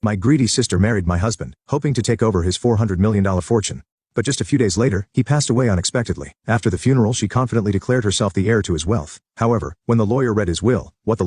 My greedy sister married my husband, hoping to take over his $400 million fortune. But just a few days later, he passed away unexpectedly. After the funeral, she confidently declared herself the heir to his wealth. However, when the lawyer read his will, what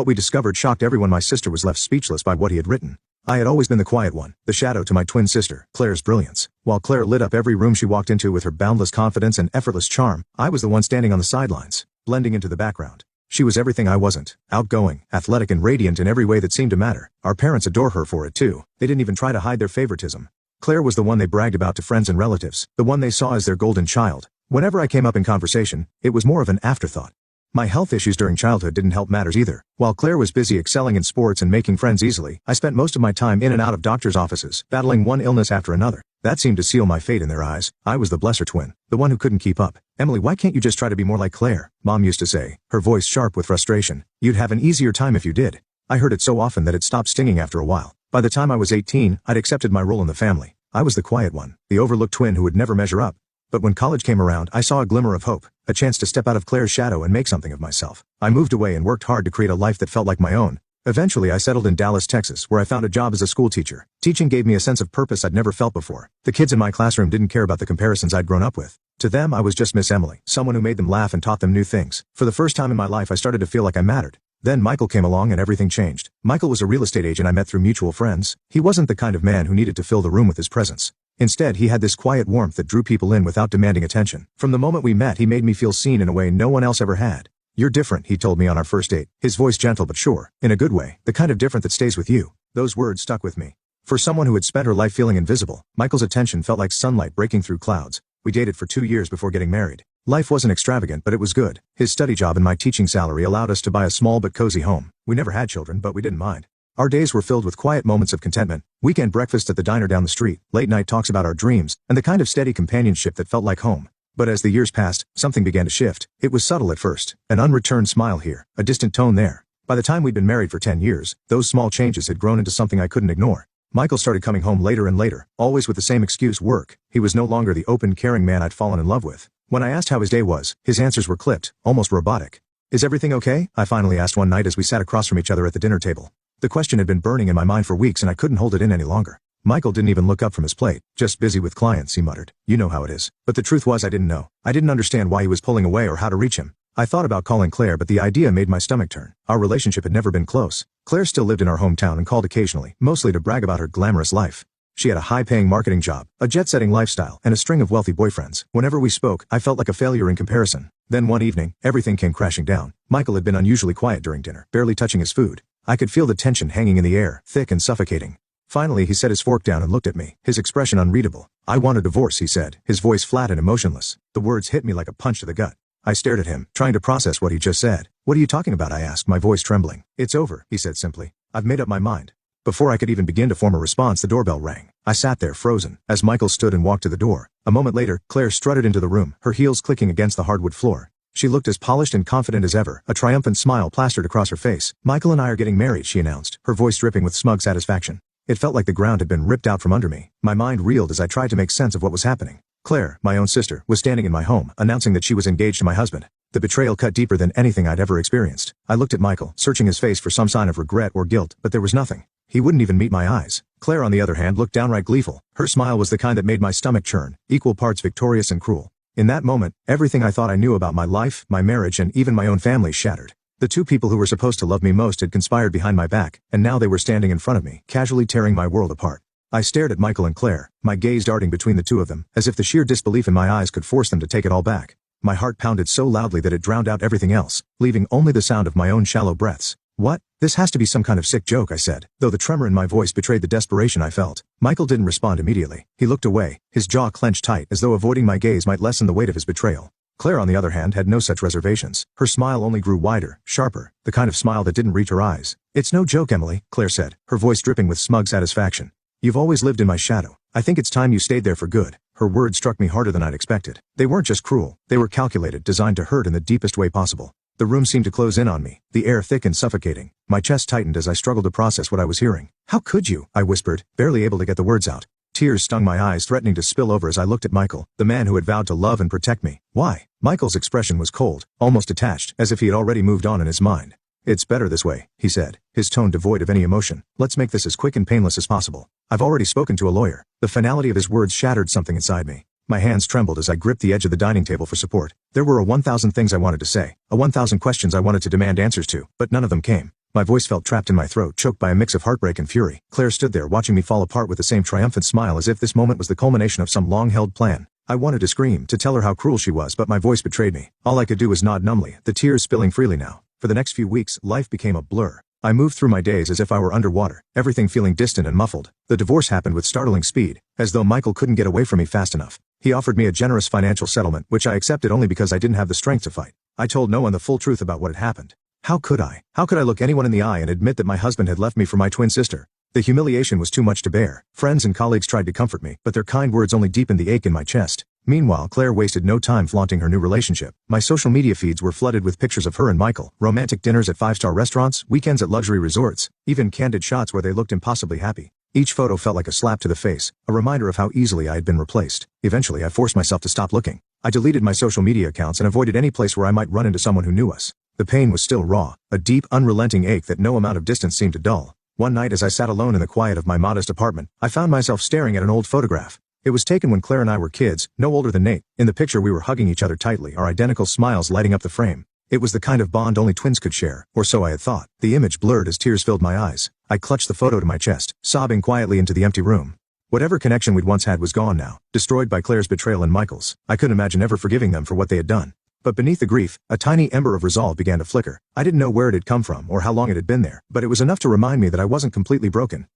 we discovered shocked everyone. My sister was left speechless by what he had written. I had always been the quiet one, the shadow to my twin sister, Claire's brilliance. While Claire lit up every room she walked into with her boundless confidence and effortless charm, I was the one standing on the sidelines, blending into the background. She was everything I wasn't: outgoing, athletic, and radiant in every way that seemed to matter. Our parents adore her for it too. They didn't even try to hide their favoritism. Claire was the one they bragged about to friends and relatives, the one they saw as their golden child. Whenever I came up in conversation, it was more of an afterthought. My health issues during childhood didn't help matters either. While Claire was busy excelling in sports and making friends easily, I spent most of my time in and out of doctors' offices, battling one illness after another. That seemed to seal my fate in their eyes. I was the blesser twin, the one who couldn't keep up. "Emily, why can't you just try to be more like Claire?" Mom used to say, her voice sharp with frustration. "You'd have an easier time if you did." I heard it so often that it stopped stinging after a while. By the time I was 18, I'd accepted my role in the family. I was the quiet one, the overlooked twin who would never measure up. But when college came around, I saw a glimmer of hope, a chance to step out of Claire's shadow and make something of myself. I moved away and worked hard to create a life that felt like my own. Eventually I settled in Dallas, Texas, where I found a job as a school teacher. Teaching gave me a sense of purpose I'd never felt before. The kids in my classroom didn't care about the comparisons I'd grown up with. To them, I was just Miss Emily, someone who made them laugh and taught them new things. For the first time in my life, I started to feel like I mattered. Then Michael came along and everything changed. Michael was a real estate agent I met through mutual friends. He wasn't the kind of man who needed to fill the room with his presence. Instead, he had this quiet warmth that drew people in without demanding attention. From the moment we met, he made me feel seen in a way no one else ever had. "You're different," he told me on our first date, his voice gentle but sure, in a good way, the kind of different that stays with you. Those words stuck with me. For someone who had spent her life feeling invisible, Michael's attention felt like sunlight breaking through clouds. We dated for 2 years before getting married. Life wasn't extravagant, but it was good. His study job and my teaching salary allowed us to buy a small but cozy home. We never had children, but we didn't mind. Our days were filled with quiet moments of contentment, weekend breakfast at the diner down the street, late night talks about our dreams, and the kind of steady companionship that felt like home. But as the years passed, something began to shift. It was subtle at first, an unreturned smile here, a distant tone there. By the time we'd been married for 10 years, those small changes had grown into something I couldn't ignore. Michael started coming home later and later, always with the same excuse: work. He was no longer the open, caring man I'd fallen in love with. When I asked how his day was, his answers were clipped, almost robotic. "Is everything okay?" I finally asked one night as we sat across from each other at the dinner table. The question had been burning in my mind for weeks and I couldn't hold it in any longer. Michael didn't even look up from his plate. "Just busy with clients," he muttered. "You know how it is." But the truth was I didn't know. I didn't understand why he was pulling away or how to reach him. I thought about calling Claire, but the idea made my stomach turn. Our relationship had never been close. Claire still lived in our hometown and called occasionally, mostly to brag about her glamorous life. She had a high-paying marketing job, a jet-setting lifestyle, and a string of wealthy boyfriends. Whenever we spoke, I felt like a failure in comparison. Then one evening, everything came crashing down. Michael had been unusually quiet during dinner, barely touching his food. I could feel the tension hanging in the air, thick and suffocating. Finally, he set his fork down and looked at me, his expression unreadable. "I want a divorce," he said, his voice flat and emotionless. The words hit me like a punch to the gut. I stared at him, trying to process what he just said. "What are you talking about?" I asked, my voice trembling. "It's over," he said simply. "I've made up my mind." Before I could even begin to form a response, the doorbell rang. I sat there, frozen, as Michael stood and walked to the door. A moment later, Claire strutted into the room, her heels clicking against the hardwood floor. She looked as polished and confident as ever, a triumphant smile plastered across her face. "Michael and I are getting married," she announced, her voice dripping with smug satisfaction. It felt like the ground had been ripped out from under me. My mind reeled as I tried to make sense of what was happening. Claire, my own sister, was standing in my home, announcing that she was engaged to my husband. The betrayal cut deeper than anything I'd ever experienced. I looked at Michael, searching his face for some sign of regret or guilt, but there was nothing. He wouldn't even meet my eyes. Claire, on the other hand, looked downright gleeful. Her smile was the kind that made my stomach churn, equal parts victorious and cruel. In that moment, everything I thought I knew about my life, my marriage, and even my own family shattered. The two people who were supposed to love me most had conspired behind my back, and now they were standing in front of me, casually tearing my world apart. I stared at Michael and Claire, my gaze darting between the two of them, as if the sheer disbelief in my eyes could force them to take it all back. My heart pounded so loudly that it drowned out everything else, leaving only the sound of my own shallow breaths. "What? This has to be some kind of sick joke," I said, though the tremor in my voice betrayed the desperation I felt. Michael didn't respond immediately. He looked away, his jaw clenched tight, as though avoiding my gaze might lessen the weight of his betrayal. Claire, on the other hand, had no such reservations. Her smile only grew wider, sharper, the kind of smile that didn't reach her eyes. "It's no joke, Emily," Claire said, her voice dripping with smug satisfaction. "You've always lived in my shadow. I think it's time you stayed there for good." Her words struck me harder than I'd expected. They weren't just cruel, they were calculated, designed to hurt in the deepest way possible. The room seemed to close in on me, the air thick and suffocating. My chest tightened as I struggled to process what I was hearing. "How could you?" I whispered, barely able to get the words out. Tears stung my eyes, threatening to spill over as I looked at Michael, the man who had vowed to love and protect me. "Why?" Michael's expression was cold, almost detached, as if he had already moved on in his mind. It's better this way, he said, his tone devoid of any emotion. Let's make this as quick and painless as possible. I've already spoken to a lawyer. The finality of his words shattered something inside me. My hands trembled as I gripped the edge of the dining table for support. There were 1,000 things I wanted to say, 1,000 questions I wanted to demand answers to, but none of them came. My voice felt trapped in my throat, choked by a mix of heartbreak and fury. Claire stood there watching me fall apart with the same triumphant smile as if this moment was the culmination of some long-held plan. I wanted to scream, to tell her how cruel she was, but my voice betrayed me. All I could do was nod numbly, the tears spilling freely now. For the next few weeks, life became a blur. I moved through my days as if I were underwater, everything feeling distant and muffled. The divorce happened with startling speed, as though Michael couldn't get away from me fast enough. He offered me a generous financial settlement, which I accepted only because I didn't have the strength to fight. I told no one the full truth about what had happened. How could I? How could I look anyone in the eye and admit that my husband had left me for my twin sister? The humiliation was too much to bear. Friends and colleagues tried to comfort me, but their kind words only deepened the ache in my chest. Meanwhile, Claire wasted no time flaunting her new relationship. My social media feeds were flooded with pictures of her and Michael, romantic dinners at five-star restaurants, weekends at luxury resorts, even candid shots where they looked impossibly happy. Each photo felt like a slap to the face, a reminder of how easily I had been replaced. Eventually, I forced myself to stop looking. I deleted my social media accounts and avoided any place where I might run into someone who knew us. The pain was still raw, a deep, unrelenting ache that no amount of distance seemed to dull. One night as I sat alone in the quiet of my modest apartment, I found myself staring at an old photograph. It was taken when Claire and I were kids, no older than Nate. In the picture we were hugging each other tightly, our identical smiles lighting up the frame. It was the kind of bond only twins could share, or so I had thought. The image blurred as tears filled my eyes. I clutched the photo to my chest, sobbing quietly into the empty room. Whatever connection we'd once had was gone now, destroyed by Claire's betrayal and Michael's. I couldn't imagine ever forgiving them for what they had done. But beneath the grief, a tiny ember of resolve began to flicker. I didn't know where it had come from or how long it had been there, but it was enough to remind me that I wasn't completely broken.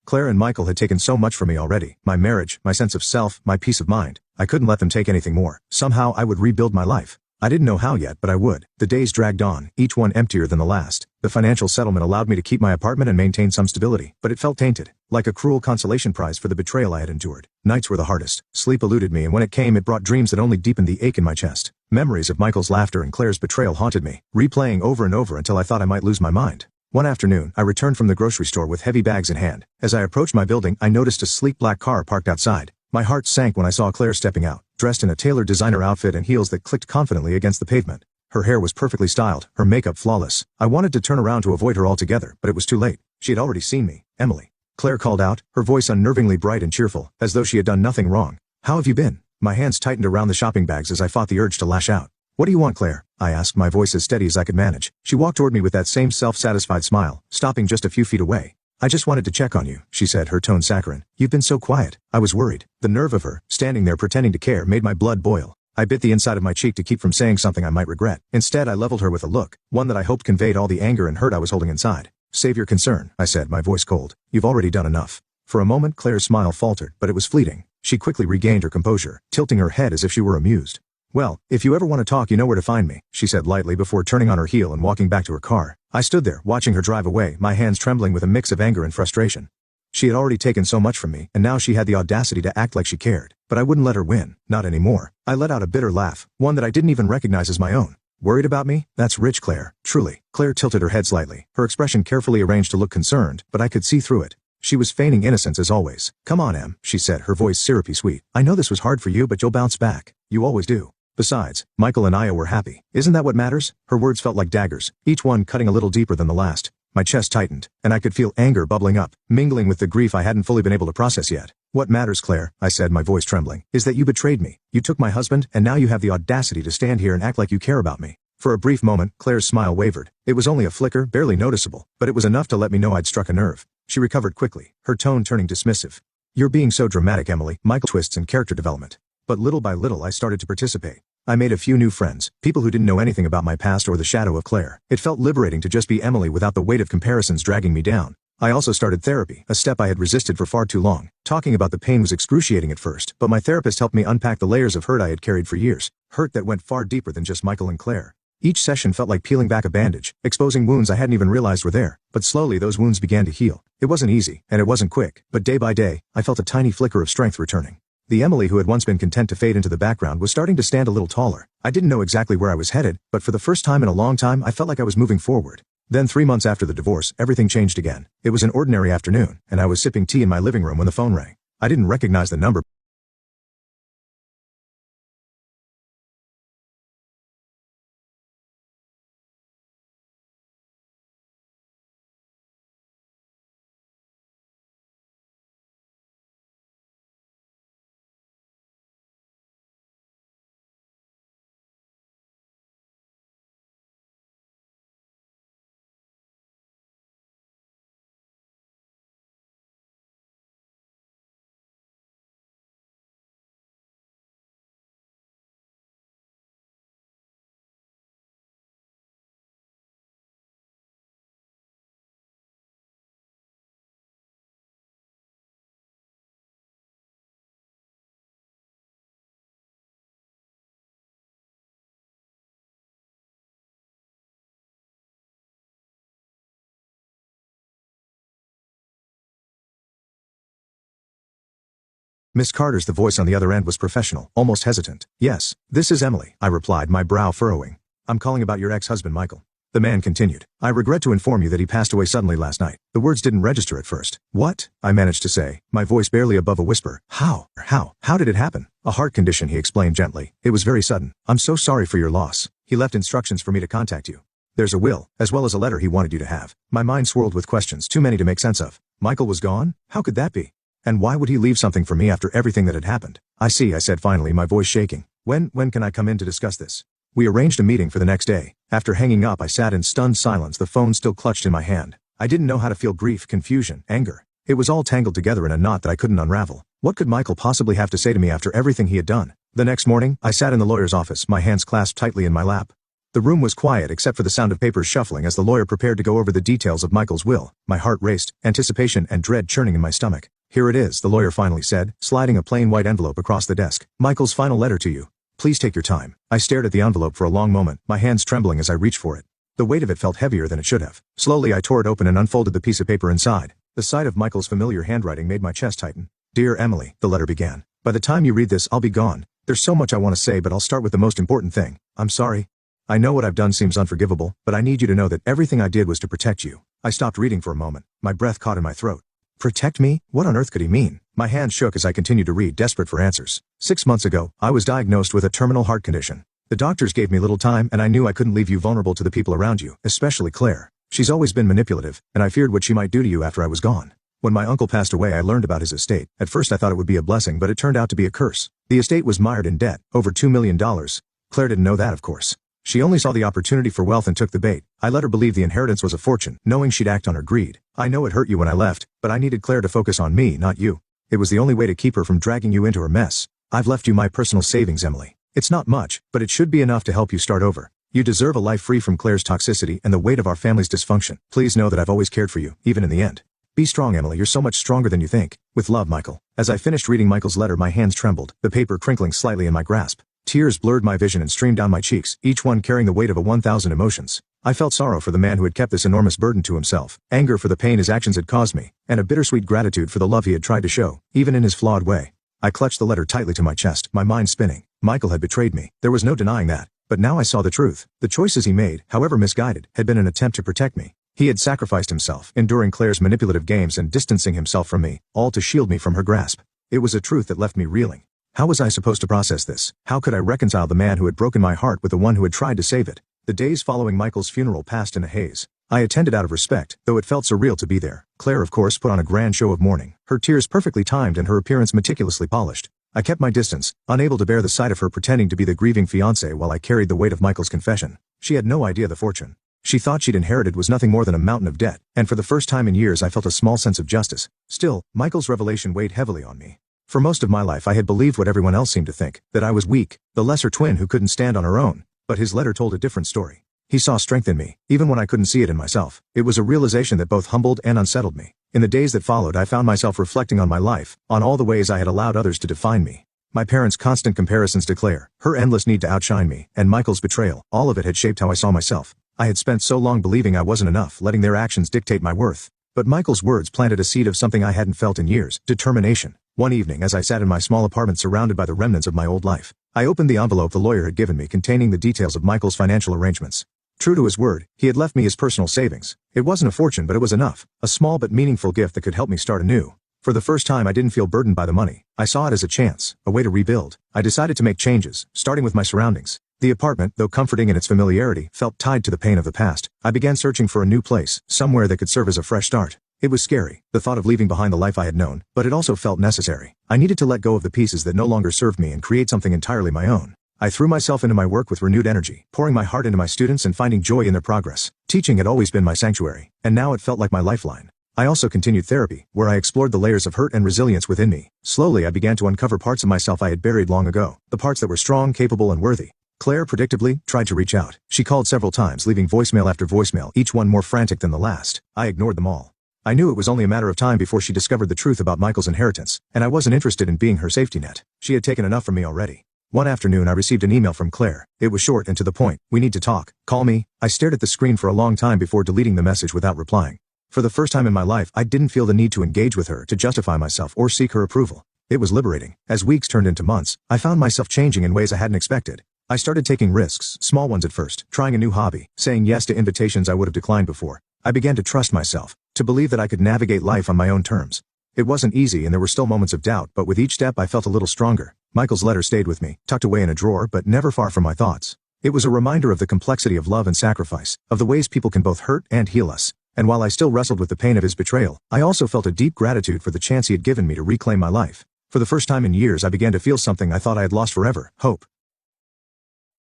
Claire and Michael had taken so much from me already. My marriage, my sense of self, my peace of mind. I couldn't let them take anything more. Somehow I would rebuild my life. I didn't know how yet, but I would. The days dragged on, each one emptier than the last. The financial settlement allowed me to keep my apartment and maintain some stability, but it felt tainted, like a cruel consolation prize for the betrayal I had endured. Nights were the hardest. Sleep eluded me, and when it came, it brought dreams that only deepened the ache in my chest. Memories of Michael's laughter and Claire's betrayal haunted me, replaying over and over until I thought I might lose my mind. One afternoon, I returned from the grocery store with heavy bags in hand. As I approached my building, I noticed a sleek black car parked outside. My heart sank when I saw Claire stepping out, dressed in a tailored designer outfit and heels that clicked confidently against the pavement. Her hair was perfectly styled, her makeup flawless. I wanted to turn around to avoid her altogether, but it was too late. She had already seen me. Emily. Claire called out, her voice unnervingly bright and cheerful, as though she had done nothing wrong. How have you been? My hands tightened around the shopping bags as I fought the urge to lash out. What do you want, Claire? I asked, my voice as steady as I could manage. She walked toward me with that same self-satisfied smile, stopping just a few feet away. I just wanted to check on you, she said, her tone saccharine. You've been so quiet. I was worried. The nerve of her, standing there pretending to care, made my blood boil. I bit the inside of my cheek to keep from saying something I might regret. Instead, I leveled her with a look, one that I hoped conveyed all the anger and hurt I was holding inside. Save your concern, I said, my voice cold. You've already done enough. For a moment, Claire's smile faltered, but it was fleeting. She quickly regained her composure, tilting her head as if she were amused. Well, if you ever want to talk, you know where to find me, she said lightly before turning on her heel and walking back to her car. I stood there, watching her drive away, my hands trembling with a mix of anger and frustration. She had already taken so much from me, and now she had the audacity to act like she cared. But I wouldn't let her win, not anymore. I let out a bitter laugh, one that I didn't even recognize as my own. Worried about me? That's rich, Claire. Truly. Claire tilted her head slightly, her expression carefully arranged to look concerned, but I could see through it. She was feigning innocence as always. Come on, Em, she said, her voice syrupy sweet. I know this was hard for you, but you'll bounce back. You always do. Besides, Michael and Aya were happy. Isn't that what matters? Her words felt like daggers, each one cutting a little deeper than the last. My chest tightened, and I could feel anger bubbling up, mingling with the grief I hadn't fully been able to process yet. What matters, Claire, I said, my voice trembling, is that you betrayed me. You took my husband, and now you have the audacity to stand here and act like you care about me. For a brief moment, Claire's smile wavered. It was only a flicker, barely noticeable, but it was enough to let me know I'd struck a nerve. She recovered quickly, her tone turning dismissive. You're being so dramatic, Emily. Michael twists and character development. But little by little I started to participate. I made a few new friends, people who didn't know anything about my past or the shadow of Claire. It felt liberating to just be Emily without the weight of comparisons dragging me down. I also started therapy, a step I had resisted for far too long. Talking about the pain was excruciating at first, but my therapist helped me unpack the layers of hurt I had carried for years, hurt that went far deeper than just Michael and Claire. Each session felt like peeling back a bandage, exposing wounds I hadn't even realized were there, but slowly those wounds began to heal. It wasn't easy, and it wasn't quick, but day by day, I felt a tiny flicker of strength returning. The Emily who had once been content to fade into the background was starting to stand a little taller. I didn't know exactly where I was headed, but for the first time in a long time I felt like I was moving forward. Then 3 months after the divorce, everything changed again. It was an ordinary afternoon, and I was sipping tea in my living room when the phone rang. I didn't recognize the number. Miss Carter's. The voice on the other end was professional, almost hesitant. Yes, this is Emily, I replied, my brow furrowing. I'm calling about your ex-husband, Michael. The man continued. I regret to inform you that he passed away suddenly last night. The words didn't register at first. What? I managed to say, my voice barely above a whisper. How did it happen? A heart condition, he explained gently. It was very sudden. I'm so sorry for your loss. He left instructions for me to contact you. There's a will, as well as a letter he wanted you to have. My mind swirled with questions, too many to make sense of. Michael was gone? How could that be? And why would he leave something for me after everything that had happened? I see, I said finally, my voice shaking. When can I come in to discuss this? We arranged a meeting for the next day. After hanging up, I sat in stunned silence, the phone still clutched in my hand. I didn't know how to feel grief, confusion, anger. It was all tangled together in a knot that I couldn't unravel. What could Michael possibly have to say to me after everything he had done? The next morning, I sat in the lawyer's office, my hands clasped tightly in my lap. The room was quiet except for the sound of papers shuffling as the lawyer prepared to go over the details of Michael's will. My heart raced, anticipation and dread churning in my stomach. Here it is, the lawyer finally said, sliding a plain white envelope across the desk. Michael's final letter to you. Please take your time. I stared at the envelope for a long moment, my hands trembling as I reached for it. The weight of it felt heavier than it should have. Slowly I tore it open and unfolded the piece of paper inside. The sight of Michael's familiar handwriting made my chest tighten. Dear Emily, the letter began. By the time you read this, I'll be gone. There's so much I want to say, but I'll start with the most important thing. I'm sorry. I know what I've done seems unforgivable, but I need you to know that everything I did was to protect you. I stopped reading for a moment. My breath caught in my throat. Protect me? What on earth could he mean? My hand shook as I continued to read, desperate for answers. 6 months ago, I was diagnosed with a terminal heart condition. The doctors gave me little time, and I knew I couldn't leave you vulnerable to the people around you, especially Claire. She's always been manipulative, and I feared what she might do to you after I was gone. When my uncle passed away, I learned about his estate. At first I thought it would be a blessing, but it turned out to be a curse. The estate was mired in debt, over $2 million. Claire didn't know that, of course. She only saw the opportunity for wealth and took the bait. I let her believe the inheritance was a fortune, knowing she'd act on her greed. I know it hurt you when I left, but I needed Claire to focus on me, not you. It was the only way to keep her from dragging you into her mess. I've left you my personal savings, Emily. It's not much, but it should be enough to help you start over. You deserve a life free from Claire's toxicity and the weight of our family's dysfunction. Please know that I've always cared for you, even in the end. Be strong, Emily. You're so much stronger than you think. With love, Michael. As I finished reading Michael's letter, my hands trembled, the paper crinkling slightly in my grasp. Tears blurred my vision and streamed down my cheeks, each one carrying the weight of 1,000 emotions. I felt sorrow for the man who had kept this enormous burden to himself, anger for the pain his actions had caused me, and a bittersweet gratitude for the love he had tried to show, even in his flawed way. I clutched the letter tightly to my chest, my mind spinning. Michael had betrayed me. There was no denying that. But now I saw the truth. The choices he made, however misguided, had been an attempt to protect me. He had sacrificed himself, enduring Claire's manipulative games and distancing himself from me, all to shield me from her grasp. It was a truth that left me reeling. How was I supposed to process this? How could I reconcile the man who had broken my heart with the one who had tried to save it? The days following Michael's funeral passed in a haze. I attended out of respect, though it felt surreal to be there. Claire, of course, put on a grand show of mourning, her tears perfectly timed and her appearance meticulously polished. I kept my distance, unable to bear the sight of her pretending to be the grieving fiancé while I carried the weight of Michael's confession. She had no idea the fortune she thought she'd inherited was nothing more than a mountain of debt, and for the first time in years I felt a small sense of justice. Still, Michael's revelation weighed heavily on me. For most of my life I had believed what everyone else seemed to think, that I was weak, the lesser twin who couldn't stand on her own. But his letter told a different story. He saw strength in me, even when I couldn't see it in myself. It was a realization that both humbled and unsettled me. In the days that followed, I found myself reflecting on my life, on all the ways I had allowed others to define me. My parents' constant comparisons to Claire, her endless need to outshine me, and Michael's betrayal, all of it had shaped how I saw myself. I had spent so long believing I wasn't enough, letting their actions dictate my worth. But Michael's words planted a seed of something I hadn't felt in years: determination. One evening, as I sat in my small apartment surrounded by the remnants of my old life, I opened the envelope the lawyer had given me containing the details of Michael's financial arrangements. True to his word, he had left me his personal savings. It wasn't a fortune, but it was enough. A small but meaningful gift that could help me start anew. For the first time, I didn't feel burdened by the money. I saw it as a chance, a way to rebuild. I decided to make changes, starting with my surroundings. The apartment, though comforting in its familiarity, felt tied to the pain of the past. I began searching for a new place, somewhere that could serve as a fresh start. It was scary, the thought of leaving behind the life I had known, but it also felt necessary. I needed to let go of the pieces that no longer served me and create something entirely my own. I threw myself into my work with renewed energy, pouring my heart into my students and finding joy in their progress. Teaching had always been my sanctuary, and now it felt like my lifeline. I also continued therapy, where I explored the layers of hurt and resilience within me. Slowly I began to uncover parts of myself I had buried long ago, the parts that were strong, capable, and worthy. Claire, predictably, tried to reach out. She called several times, leaving voicemail after voicemail, each one more frantic than the last. I ignored them all. I knew it was only a matter of time before she discovered the truth about Michael's inheritance, and I wasn't interested in being her safety net. She had taken enough from me already. One afternoon I received an email from Claire. It was short and to the point. "We need to talk. Call me." I stared at the screen for a long time before deleting the message without replying. For the first time in my life, I didn't feel the need to engage with her, to justify myself, or seek her approval. It was liberating. As weeks turned into months, I found myself changing in ways I hadn't expected. I started taking risks, small ones at first, trying a new hobby, saying yes to invitations I would have declined before. I began to trust myself, to believe that I could navigate life on my own terms. It wasn't easy and there were still moments of doubt, but with each step I felt a little stronger. Michael's letter stayed with me, tucked away in a drawer but never far from my thoughts. It was a reminder of the complexity of love and sacrifice, of the ways people can both hurt and heal us. And while I still wrestled with the pain of his betrayal, I also felt a deep gratitude for the chance he had given me to reclaim my life. For the first time in years I began to feel something I thought I had lost forever: hope.